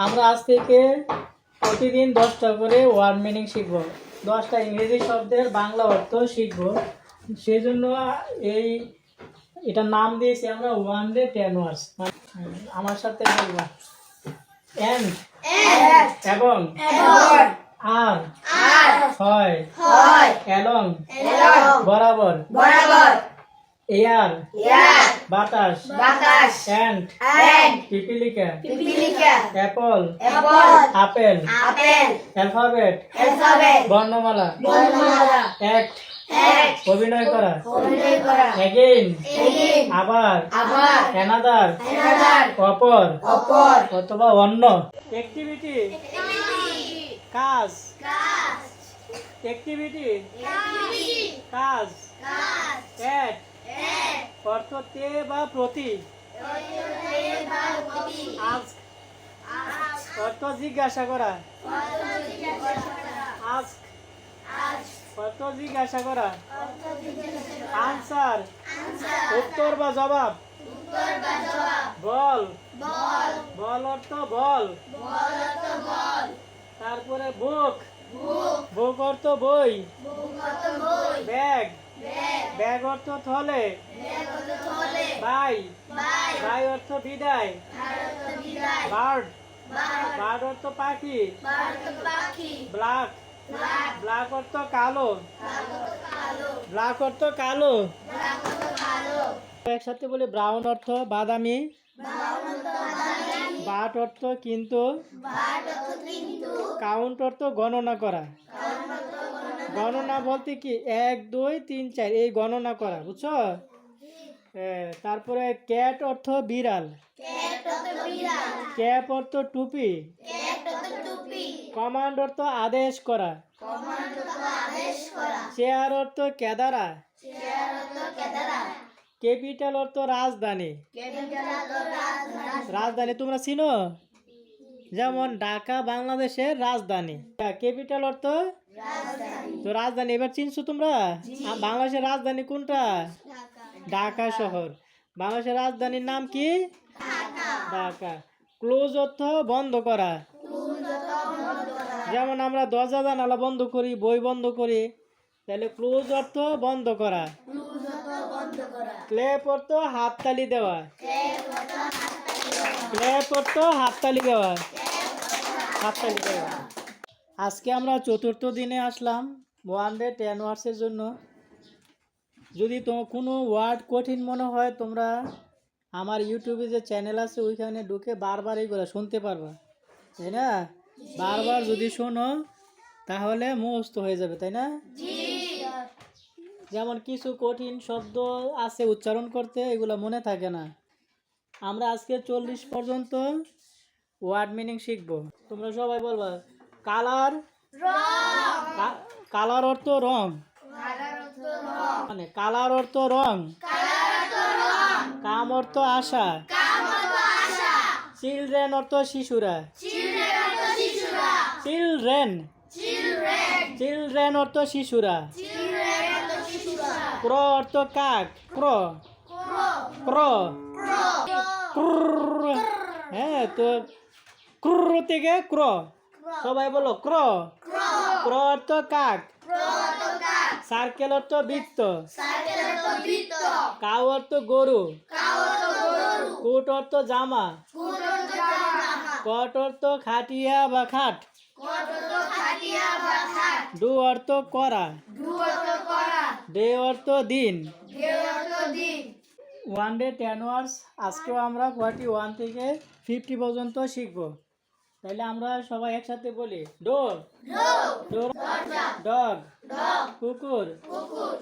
আমরা আজ থেকে প্রতিদিন 10টা করে ওয়ার্ড মিনিং শিখব। 10টা ইংরেজি শব্দের বাংলা অর্থ শিখব। সেই জন্য এটার নাম দিয়েছি আমরা 1 ডে 10 ওয়ার্ডস। আমার সাথে বলবো এন্ড এবং আর হয় এলং বরাবর এয়ার বাতাস এন্ড পিপিলিকা অ্যাপল আপেল অ্যালফাবেট বর্ণমালা অ্যাক্ট অভিনয় করা এগেইন আবার অ্যানাদার অপর অথবা অন্য অ্যাক্টিভিটি কাজ অ্যাক্টিভিটি কাজ অ্যাট অর্থ তে বা প্রতি আজ অর্থ জিজ্ঞাসা করা আজ অর্থ জিজ্ঞাসা করা আনসার উত্তর বা জবাব বল বল অর্থ বল তারপরে বুক বুক অর্থ বই ব্যাগ ব্যাগ অর্থ থলে বাই বাই অর্থ বিদায় বার্ড বার্ড অর্থ পাখি ব্ল্যাক ব্ল্যাক অর্থ কালো ব্ল্যাক অর্থ কালো একসাথে বলি ব্রাউন অর্থ বাদামি বাট অর্থ কিন্তু কাউন্ট অর্থ গণনা করা গণনা বলতে কি 1 2 3 4 এই গণনা করা বুঝছো। তারপরে ক্যাট অর্থ বিড়াল ক্যাপ অর্থ টুপি কমান্ড অর্থ আদেশ করা চেয়ার অর্থ কেদারা ক্যাপিটাল অর্থ রাজধানী রাজধানী তোমরা চিনো যেমন ঢাকা বাংলাদেশের রাজধানী ক্যাপিটাল অর্থ তো রাজধানী এবার চিনছো তোমরা বাংলাদেশের রাজধানী কোনটা ঢাকা শহর বাংলাদেশের রাজধানীর নাম কি ঢাকা ক্লোজ অর্থ বন্ধ করা যেমন আমরা দরজা জানালা বন্ধ করি বই বন্ধ করি তাহলে ক্লোজ অর্থ বন্ধ করা ক্ল্যাপ অর্থ হাততালি দেওয়া ক্ল্যাপ অর্থ হাততালি দেওয়া হাততালি দেওয়া আজকে আমরা চতুর্থ দিনে আসলাম 1 ডে 10 ওয়ার্ডসের জন্য। যদি তোমার কোনো ওয়ার্ড কঠিন মনে হয় তোমরা আমার ইউটিউবে যে চ্যানেল আছে ওইখানে ঢুকে বারবার এইগুলো শুনতে পারবা, তাই না? বারবার যদি শোনো তাহলে মুখস্থ হয়ে যাবে, তাই না? যেমন কিছু কঠিন শব্দ আছে উচ্চারণ করতে এগুলো মনে থাকে না। আমরা আজকে 40 পর্যন্ত ওয়ার্ড মিনিং শিখবো। তোমরা সবাই বলবা কালার কালার অর্থ রং মানে কালার অর্থ রং কাম অর্থ আশা চিলড্রেন অর্থ শিশুরা চিলড্রেন চিলড্রেন অর্থ শিশুরা ক্র অর্থ কাক ক্র ক্র হ্যাঁ তো ক্র থেকে ক্র সবাই বলো ক্র ক্র অর্থ কাক সার্কেল অর্থ বৃত্ত কাউ অর্থ গরু কোট অর্থ জামা কট অর্থ খাটিয়া বা খাট ডু অর্থ করা ডে অর্থ দিন 1 ডে 10 ওয়ার্ডস আজকেও আমরা 41 থেকে 50 পর্যন্ত শিখবো। তাহলে আমরা সবাই একসাথে বলি ডোর ডগ কুকুর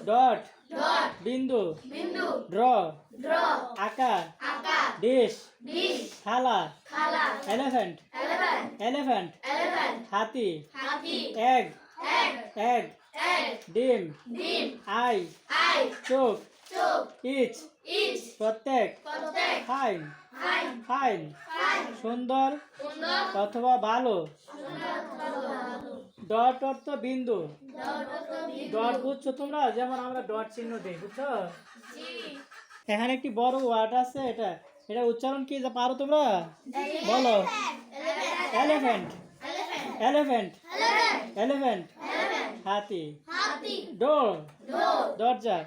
ডট বিন্দু ড্র আঁকা ডিশ থালা এলিফ্যান্ট হাতি এগ ডিম আই চোখ ইচ প্রত্যেক ফাইন সুন্দর অথবা ভালো ডট অর্থ বিন্দু ডট বুঝছো তোমরা যেমন আমরা ডট চিহ্ন দিই বুঝছো। এখানে একটি বড় ওয়ার্ড আছে এটা উচ্চারণ কি পারো তোমরা বলো এলিফ্যান্ট এলিফ্যান্ট এলিফ্যান্ট হাতি ডোর দরজা